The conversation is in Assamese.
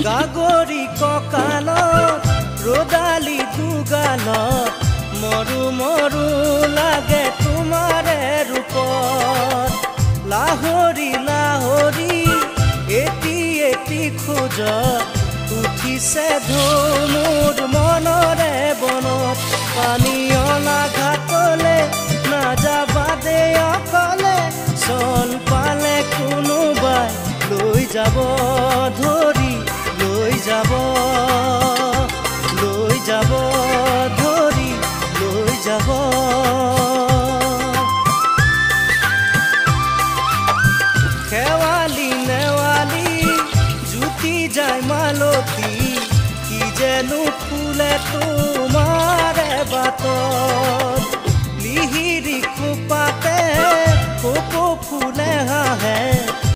গাগৰি কঁকালত ৰদালি দুগালত মৰু মৰু লাগে তোমাৰে ৰূপত লাহৰি লাহৰি এটি এটি খোজ উঠিছে ধুমুৰ মনৰে বনত পানী অনা ঘাটলে নাযাবা দে অকলে চন পালে কোনোবাই লৈ যাব ধৰি লৈ যাব ধৰি লৈ যাব খেৱালি নেৱালি জুতি যায় মালতী কি যেনো ফুলে তোমাৰে বাটত